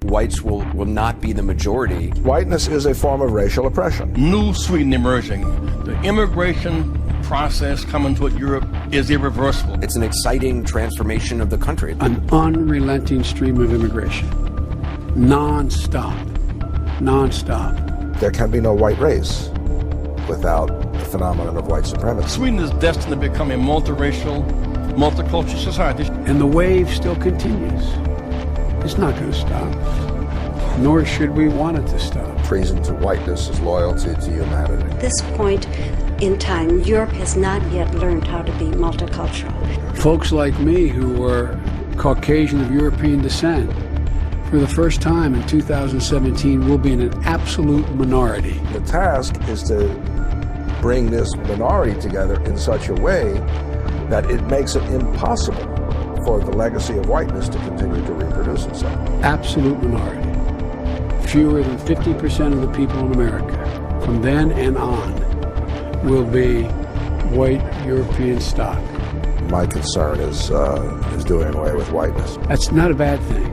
whites will not be the majority. Whiteness is a form of racial oppression. New Sweden emerging. The immigration process coming toward Europe is irreversible. It's an exciting transformation of the country. An unrelenting stream of immigration. Non-stop. Non-stop. There can be no white race without the phenomenon of white supremacy. Sweden is destined to become a multiracial, multicultural society. And the wave still continues. It's not going to stop. Nor should we want it to stop. Treason to whiteness is loyalty to humanity. At this point in time, Europe has not yet learned how to be multicultural. Folks like me who were Caucasian of European descent, for the first time in 2017, will be in an absolute minority. The task is to bring this minority together in such a way that it makes it impossible for the legacy of whiteness to continue to reproduce itself. Absolute minority. Fewer than 50% of the people in America, from then and on, will be white European stock. My concern is doing away with whiteness. That's not a bad thing.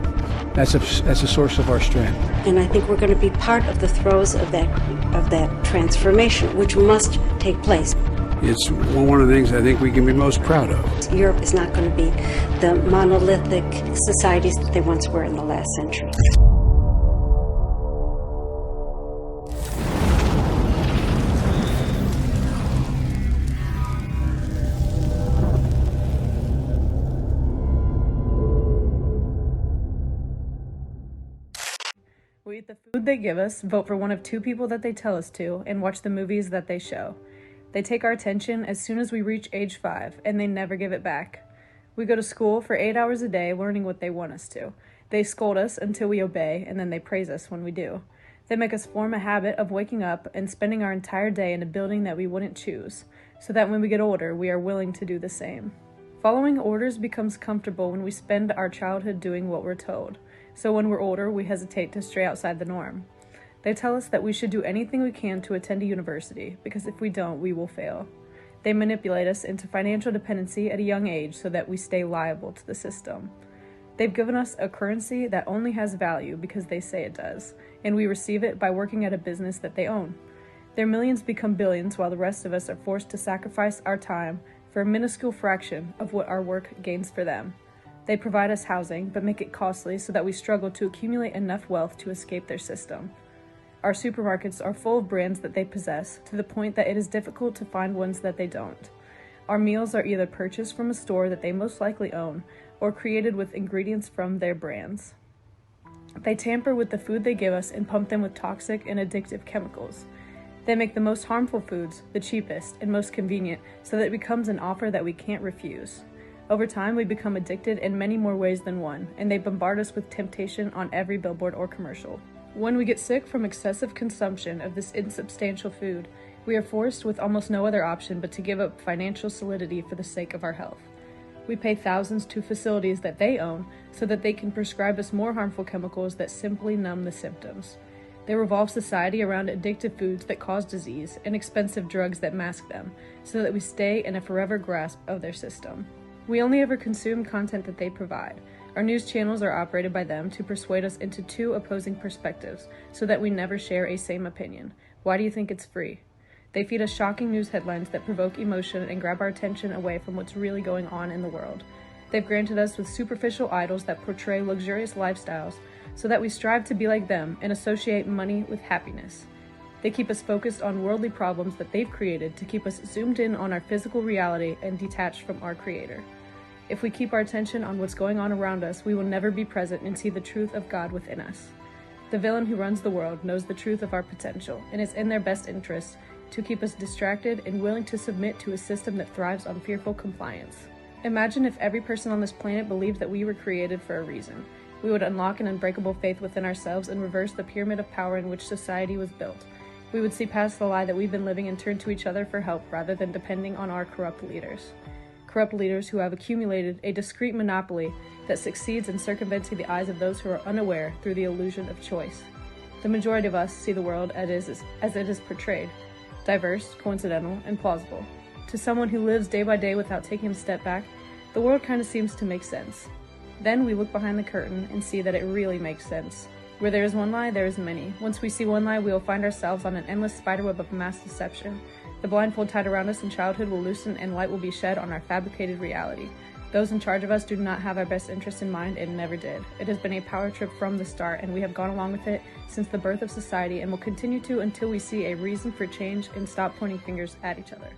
That's a source of our strength. And I think we're going to be part of the throes of that transformation, which must take place. It's one of the things I think we can be most proud of. Europe is not going to be the monolithic societies that they once were in the last century. We eat the food they give us, vote for one of two people that they tell us to, and watch the movies that they show. They take our attention as soon as we reach age 5, and they never give it back. We go to school for 8 hours a day learning what they want us to. They scold us until we obey, and then they praise us when we do. They make us form a habit of waking up and spending our entire day in a building that we wouldn't choose, so that when we get older, we are willing to do the same. Following orders becomes comfortable when we spend our childhood doing what we're told. So when we're older, we hesitate to stray outside the norm. They tell us that we should do anything we can to attend a university, because if we don't, we will fail. They manipulate us into financial dependency at a young age so that we stay liable to the system. They've given us a currency that only has value because they say it does, and we receive it by working at a business that they own. Their millions become billions while the rest of us are forced to sacrifice our time for a minuscule fraction of what our work gains for them. They provide us housing, but make it costly so that we struggle to accumulate enough wealth to escape their system. Our supermarkets are full of brands that they possess, to the point that it is difficult to find ones that they don't. Our meals are either purchased from a store that they most likely own, or created with ingredients from their brands. They tamper with the food they give us and pump them with toxic and addictive chemicals. They make the most harmful foods the cheapest and most convenient so that it becomes an offer that we can't refuse. Over time, we become addicted in many more ways than one, and they bombard us with temptation on every billboard or commercial. When we get sick from excessive consumption of this insubstantial food, we are forced with almost no other option but to give up financial solidity for the sake of our health. We pay thousands to facilities that they own so that they can prescribe us more harmful chemicals that simply numb the symptoms. They revolve society around addictive foods that cause disease and expensive drugs that mask them, so that we stay in a forever grasp of their system. We only ever consume content that they provide. Our news channels are operated by them to persuade us into two opposing perspectives, so that we never share a same opinion. Why do you think it's free? They feed us shocking news headlines that provoke emotion and grab our attention away from what's really going on in the world. They've granted us with superficial idols that portray luxurious lifestyles, so that we strive to be like them and associate money with happiness. They keep us focused on worldly problems that they've created to keep us zoomed in on our physical reality and detached from our Creator. If we keep our attention on what's going on around us, we will never be present and see the truth of God within us. The villain who runs the world knows the truth of our potential, and it's in their best interest to keep us distracted and willing to submit to a system that thrives on fearful compliance. Imagine if every person on this planet believed that we were created for a reason. We would unlock an unbreakable faith within ourselves and reverse the pyramid of power in which society was built. We would see past the lie that we've been living and turn to each other for help rather than depending on our corrupt leaders. Corrupt leaders who have accumulated a discrete monopoly that succeeds in circumventing the eyes of those who are unaware through the illusion of choice. The majority of us see the world as it is portrayed, diverse, coincidental, and plausible. To someone who lives day by day without taking a step back, the world kind of seems to make sense. Then we look behind the curtain and see that it really makes sense. Where there is one lie, there is many. Once we see one lie, we will find ourselves on an endless spiderweb of mass deception. The blindfold tied around us in childhood will loosen and light will be shed on our fabricated reality. Those in charge of us do not have our best interests in mind and never did. It has been a power trip from the start, and we have gone along with it since the birth of society and will continue to until we see a reason for change and stop pointing fingers at each other.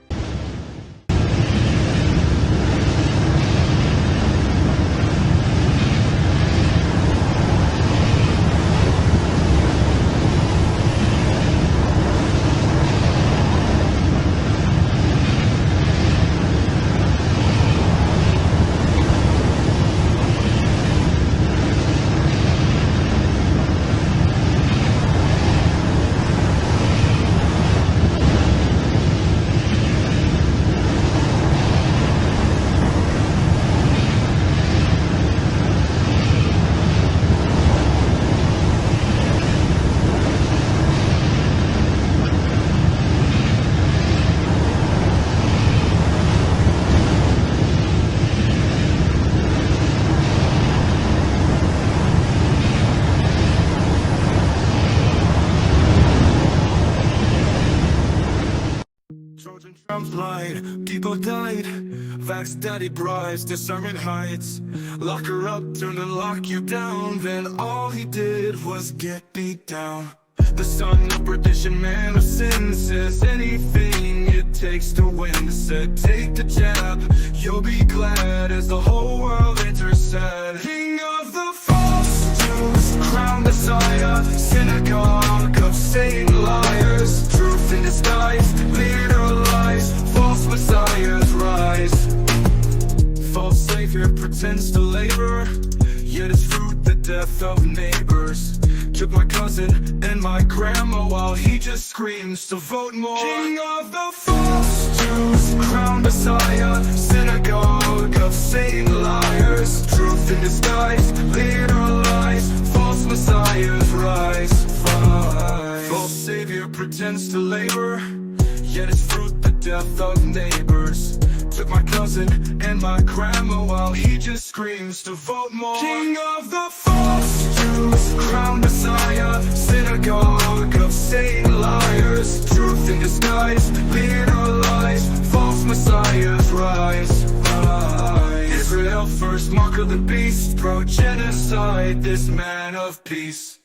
Trump lied, people died, vax daddy bribes, discernment heights. Lock her up, turn to lock you down. Then all he did was get beat down. The son of perdition, man of sin, says anything it takes to win. Said take the jab, you'll be glad as the whole world enters sad. King of the false Jews, crown Messiah, synagogue of Satan liars. Truth in disguise, leader lies, false messiahs rise. False savior pretends to labor, yet his fruit the death of neighbors. Took my cousin and my grandma while he just screams to vote more. King of the false Jews, crown Messiah, synagogue of Satan liars. Truth in disguise, leader lies, false messiahs rise. False savior pretends to labor, yet his fruit the death of neighbors. Took my cousin and my grandma while he just screams to vote more. King of the false Jews, crown Messiah, synagogue of Satan liars. Truth in disguise, leader lies, false messiahs rise. Israel first, mark of the beast, pro-genocide, this man of peace.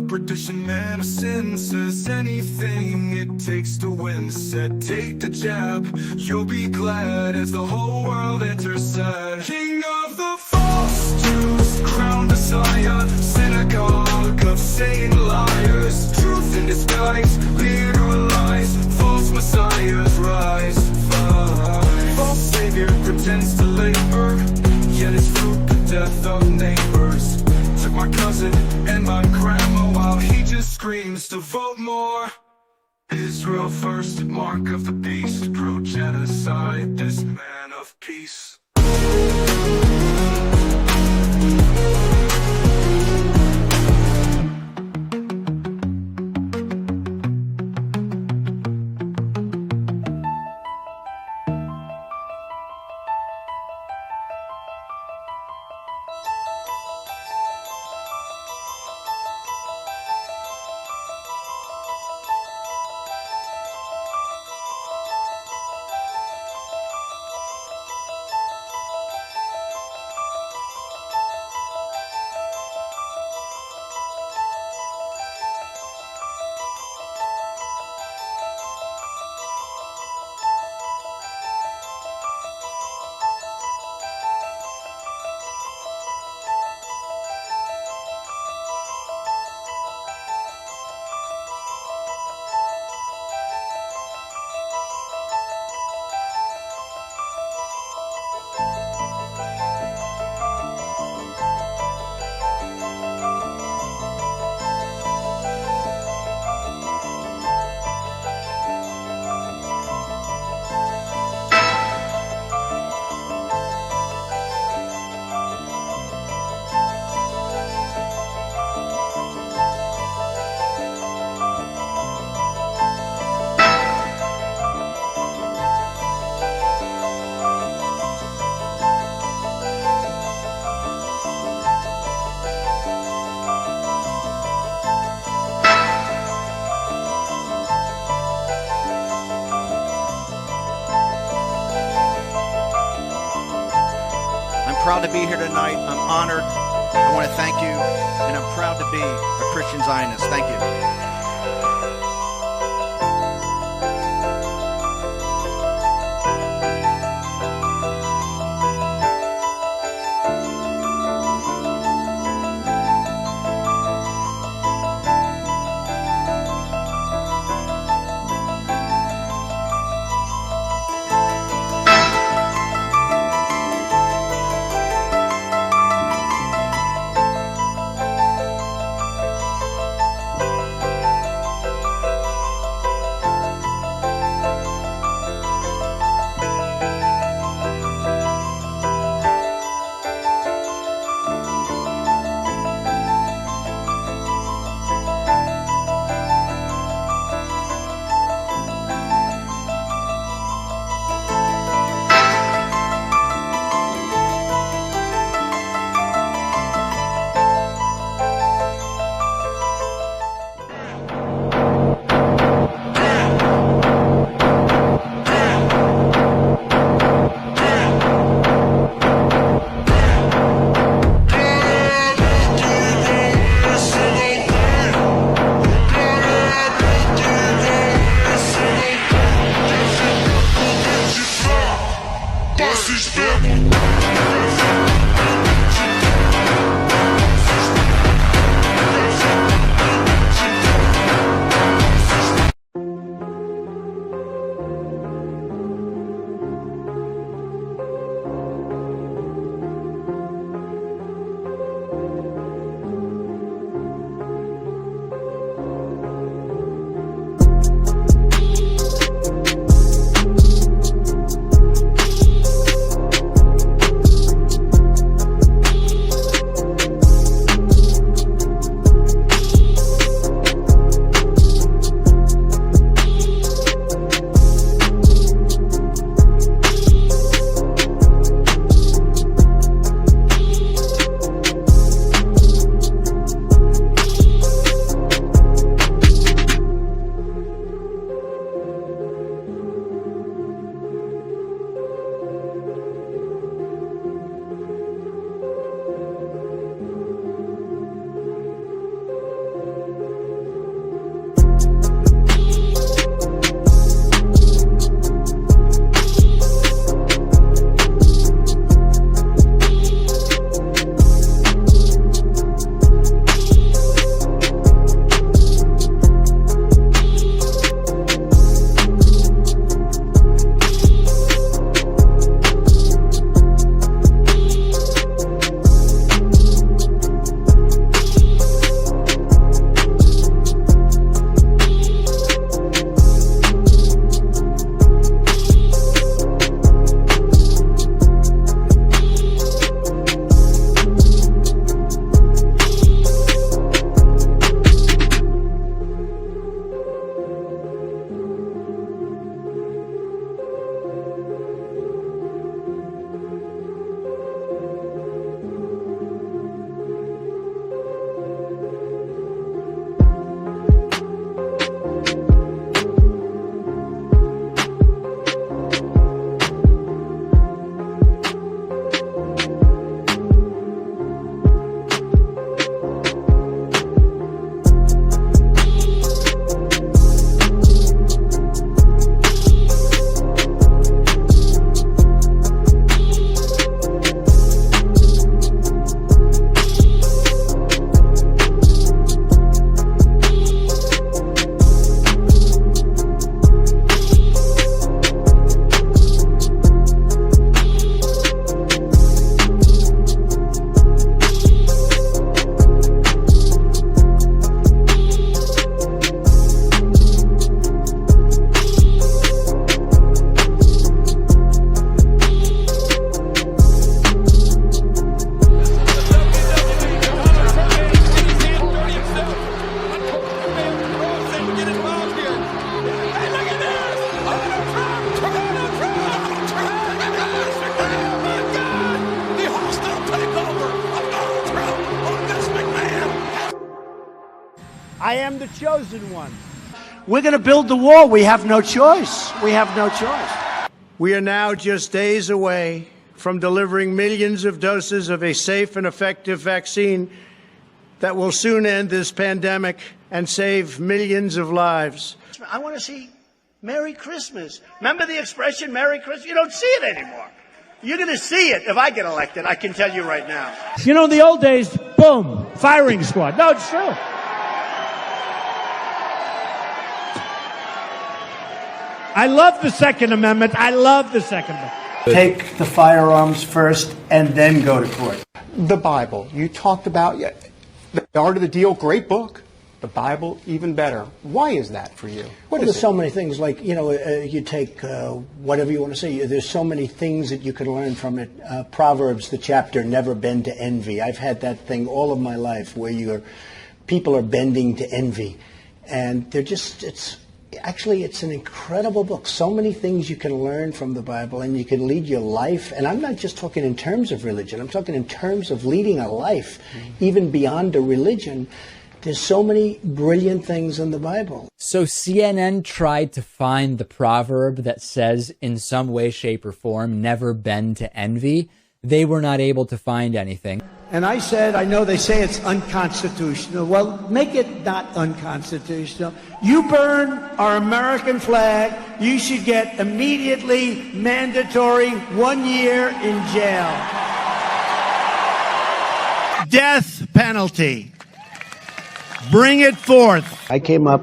Perdition, man of sin, says anything it takes to win. Said take the jab, you'll be glad as the whole world enters sad. King of the false Jews, crown Messiah, synagogue of Satan liars. Truth in disguise, leader lies, false messiahs rise. False savior pretends to labor, yet his fruit the death of neighbors. Took my cousin and my grandma while he just screams to vote more. Israel first, mark of the beast, pro-genocide, this man of peace. proud to be here tonight. I'm honored. I want to thank you, and I'm proud to be a Christian Zionist. Thank you. I am the chosen one. We're going to build the wall. We have no choice. We have no choice. We are now just days away from delivering millions of doses of a safe and effective vaccine that will soon end this pandemic and save millions of lives. I want to see Merry Christmas. Remember the expression Merry Christmas? You don't see it anymore. You're going to see it if I get elected, I can tell you right now. You know, in the old days, boom, firing squad. No, it's true. I love the Second Amendment. I love the Second Amendment. Take the firearms first and then go to court. The Bible. You talked about The Art of the Deal, great book. The Bible, even better. Why is that for you? There's so many things, like, you take whatever you want to say. There's so many things that you can learn from it. Proverbs, the chapter, never bend to envy. I've had that thing all of my life where people are bending to envy. And they're just, it's an incredible book. So many things you can learn from the Bible, and you can lead your life. And I'm not just talking in terms of religion. I'm talking in terms of leading a life, even beyond a religion. There's so many brilliant things in the Bible. So CNN tried to find the proverb that says, in some way, shape, or form, never bend to envy. They were not able to find anything. And I said, I know they say it's unconstitutional. Well, make it not unconstitutional. You burn our American flag, you should get immediately mandatory 1 year in jail. Death penalty. Bring it forth. I came up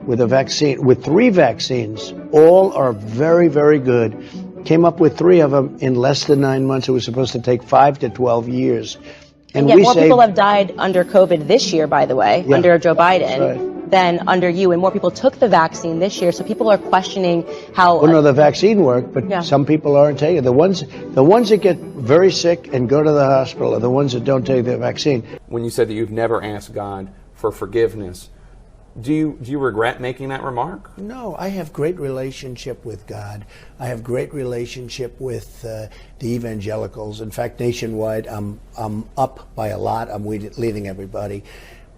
with a vaccine, with 3 vaccines. All are very, very good. Came up with 3 of them in less than 9 months. It was supposed to take 5 to 12 years. And yet more people have died under COVID this year, by the way, under Joe Biden, than under you. And more people took the vaccine this year. So people are questioning how... Well, no, the vaccine worked, but some people aren't taking it. The ones that get very sick and go to the hospital are the ones that don't take the vaccine. When you said that you've never asked God for forgiveness, do you regret making that remark? No, I have great relationship with God. I have great relationship with the evangelicals. In fact, nationwide, I'm up by a lot. I'm leading everybody.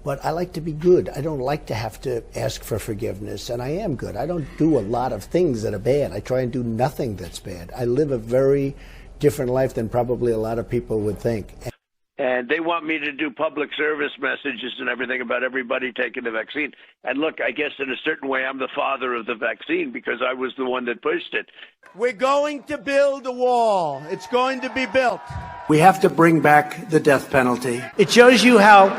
But I like to be good. I don't like to have to ask for forgiveness, and I am good. I don't do a lot of things that are bad. I try and do nothing that's bad. I live a very different life than probably a lot of people would think. And they want me to do public service messages and everything about everybody taking the vaccine. And look, I guess in a certain way, I'm the father of the vaccine because I was the one that pushed it. We're going to build a wall. It's going to be built. We have to bring back the death penalty. It shows you how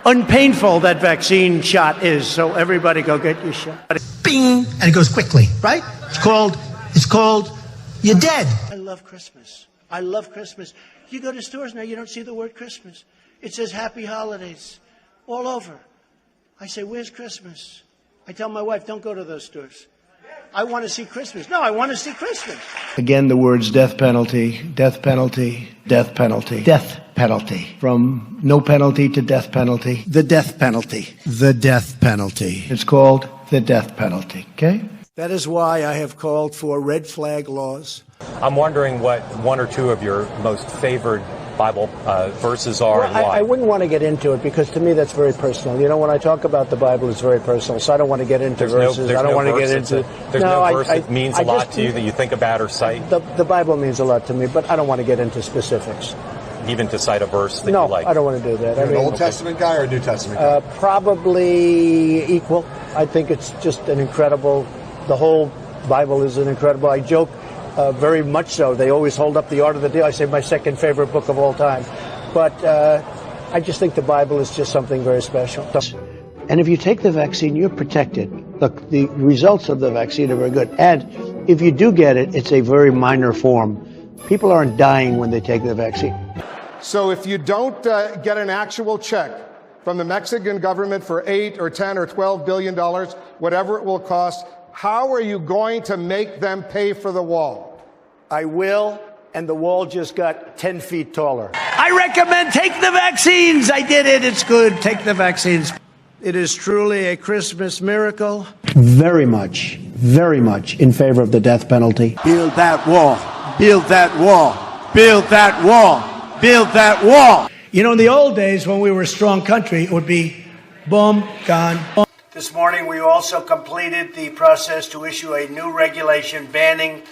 unpainful that vaccine shot is. So everybody go get your shot. Bing! And it goes quickly, right? It's called, you're dead. I love Christmas. I love Christmas. You go to stores now, you don't see the word Christmas. It says Happy Holidays all over. I say, where's Christmas? I tell my wife, don't go to those stores. I want to see Christmas. No, I want to see Christmas. Again, the words death penalty, death penalty, death penalty, death penalty. From no penalty to death penalty. The death penalty. The death penalty. It's called the death penalty, okay? That is why I have called for red flag laws. I'm wondering what 1 or 2 of your most favored Bible verses are, and why. I wouldn't want to get into it because to me that's very personal. You know, when I talk about the Bible, it's very personal, so I don't want to get into verses. I don't want to get into... There's no verse that means a lot to you that you think about or cite? The Bible means a lot to me, but I don't want to get into specifics. Even to cite a verse that you like? No, I don't want to do that. You're an Old Testament guy or a New Testament guy? Probably equal. I think it's just an incredible... The whole Bible is an incredible... I joke... very much so. They always hold up the Art of the Deal. I say my second favorite book of all time. But I just think the Bible is just something very special. And if you take the vaccine, you're protected. Look, the results of the vaccine are very good. And if you do get it, it's a very minor form. People aren't dying when they take the vaccine. So if you don't get an actual check from the Mexican government for $8 or $10 or $12 billion, whatever it will cost, how are you going to make them pay for the wall? I will, and the wall just got 10 feet taller. I recommend take the vaccines. I did it. It's good. Take the vaccines. It is truly a Christmas miracle. Very much in favor of the death penalty. Build that wall. Build that wall. Build that wall. Build that wall. You know, in the old days when we were a strong country, it would be boom, gone, boom. This morning, we also completed the process to issue a new regulation banning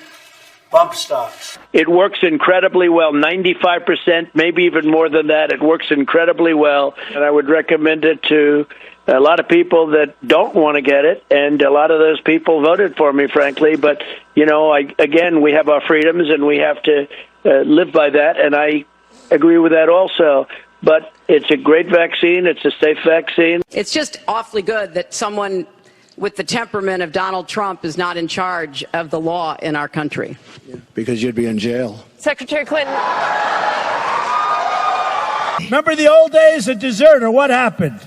bump stocks. It works incredibly well, 95%, maybe even more than that. It works incredibly well, and I would recommend it to a lot of people that don't want to get it, and a lot of those people voted for me, frankly. But, you know, again, we have our freedoms, and we have to live by that, and I agree with that also. But it's a great vaccine. It's a safe vaccine. It's just awfully good that someone with the temperament of Donald Trump is not in charge of the law in our country. Because you'd be in jail. Secretary Clinton. Remember the old days of deserter? What happened?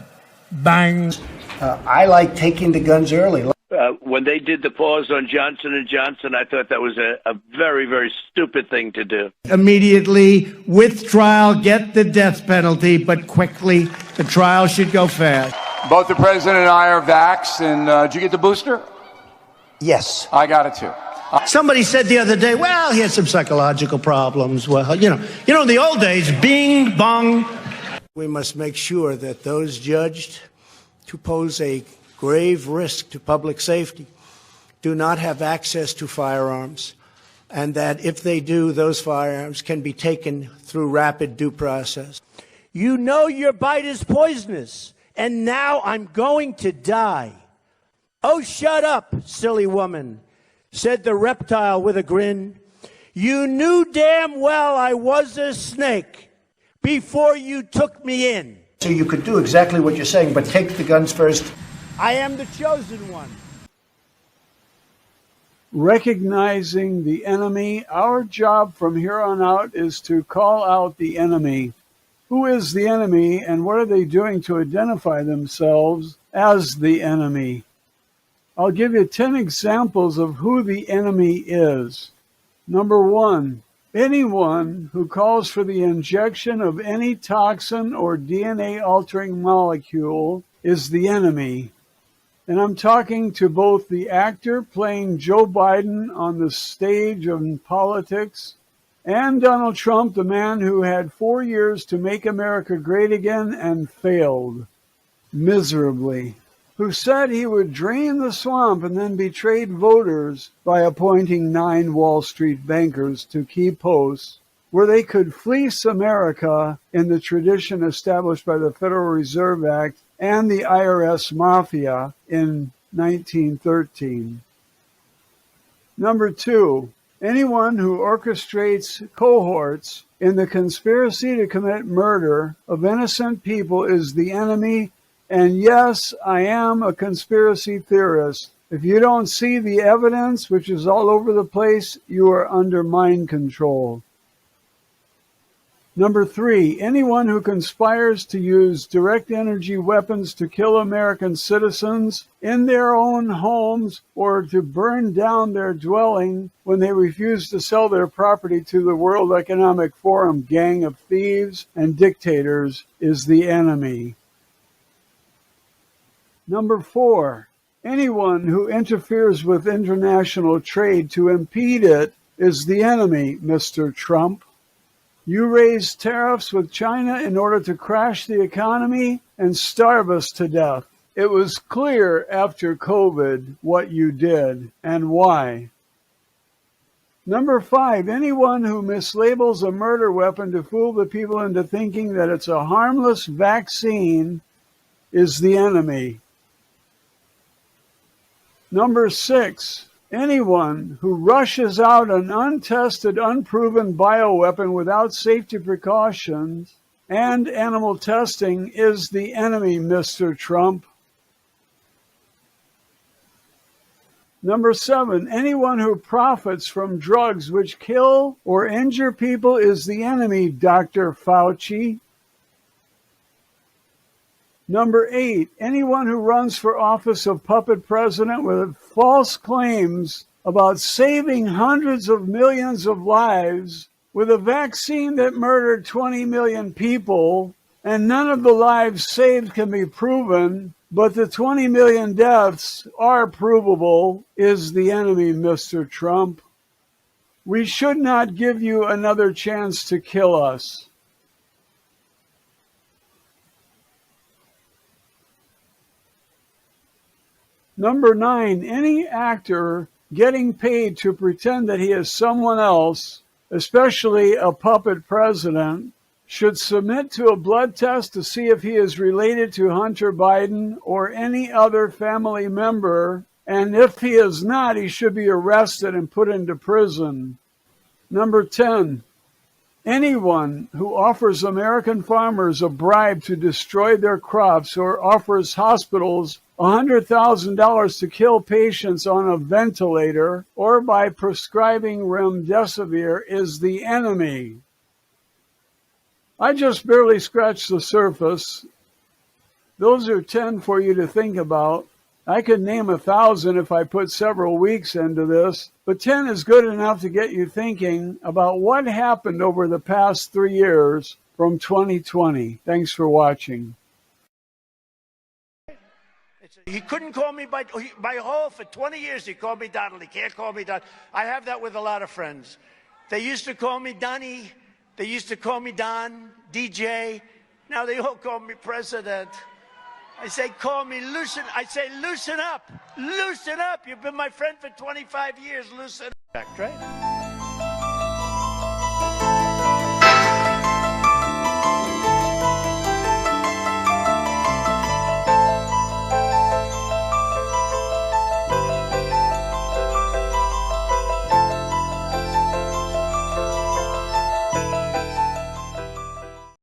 Bang. I like taking the guns early. When they did the pause on Johnson & Johnson, I thought that was a very, very stupid thing to do. Immediately, with trial, get the death penalty, but quickly. The trial should go fast. Both the president and I are vaxxed, and did you get the booster? Yes. I got it too. Somebody said the other day, well, he had some psychological problems. Well, you know, in the old days, bing, bong. We must make sure that those judged to pose a grave risk to public safety do not have access to firearms, and that if they do, those firearms can be taken through rapid due process. You know your bite is poisonous, and now I'm going to die. Oh, shut up, silly woman, said the reptile with a grin. You knew damn well I was a snake before you took me in. So you could do exactly what you're saying, but take the guns first. I am the chosen one. Recognizing the enemy, our job from here on out is to call out the enemy. Who is the enemy, and what are they doing to identify themselves as the enemy? I'll give you 10 examples of who the enemy is. Number 1, anyone who calls for the injection of any toxin or DNA-altering molecule is the enemy. And I'm talking to both the actor playing Joe Biden on the stage of politics and Donald Trump, the man who had 4 years to make America great again and failed miserably, who said he would drain the swamp and then betrayed voters by appointing 9 Wall Street bankers to key posts where they could fleece America in the tradition established by the Federal Reserve Act and the IRS mafia in 1913. Number 2, anyone who orchestrates cohorts in the conspiracy to commit murder of innocent people is the enemy. And yes, I am a conspiracy theorist. If you don't see the evidence, which is all over the place, you are under mind control. Number 3, anyone who conspires to use direct energy weapons to kill American citizens in their own homes or to burn down their dwelling when they refuse to sell their property to the World Economic Forum gang of thieves and dictators is the enemy. Number 4, anyone who interferes with international trade to impede it is the enemy, Mr. Trump. You raised tariffs with China in order to crash the economy and starve us to death. It was clear after COVID what you did and why. Number 5, anyone who mislabels a murder weapon to fool the people into thinking that it's a harmless vaccine is the enemy. Number 6, anyone who rushes out an untested, unproven bioweapon without safety precautions and animal testing is the enemy, Mr. Trump. Number 7, anyone who profits from drugs which kill or injure people is the enemy, Dr. Fauci. Number 8, anyone who runs for office of puppet president with false claims about saving hundreds of millions of lives with a vaccine that murdered 20 million people, and none of the lives saved can be proven, but the 20 million deaths are provable, is the enemy, Mr. Trump. We should not give you another chance to kill us. Number 9, any actor getting paid to pretend that he is someone else, especially a puppet president, should submit to a blood test to see if he is related to Hunter Biden or any other family member, and if he is not, he should be arrested and put into prison. Number 10, anyone who offers American farmers a bribe to destroy their crops or offers hospitals $100,000 to kill patients on a ventilator or by prescribing remdesivir is the enemy. I just barely scratched the surface. Those are 10 for you to think about. I could name 1,000 if I put several weeks into this, but 10 is good enough to get you thinking about what happened over the past 3 years from 2020. Thanks for watching. He couldn't call me by Hall for 20 years. He called me Donald. He can't call me Don. I have that with a lot of friends. They used to call me Donnie. They used to call me Don, DJ. Now they all call me President. I say, call me loosen. I say, loosen up. Loosen up. You've been my friend for 25 years. Loosen up, right?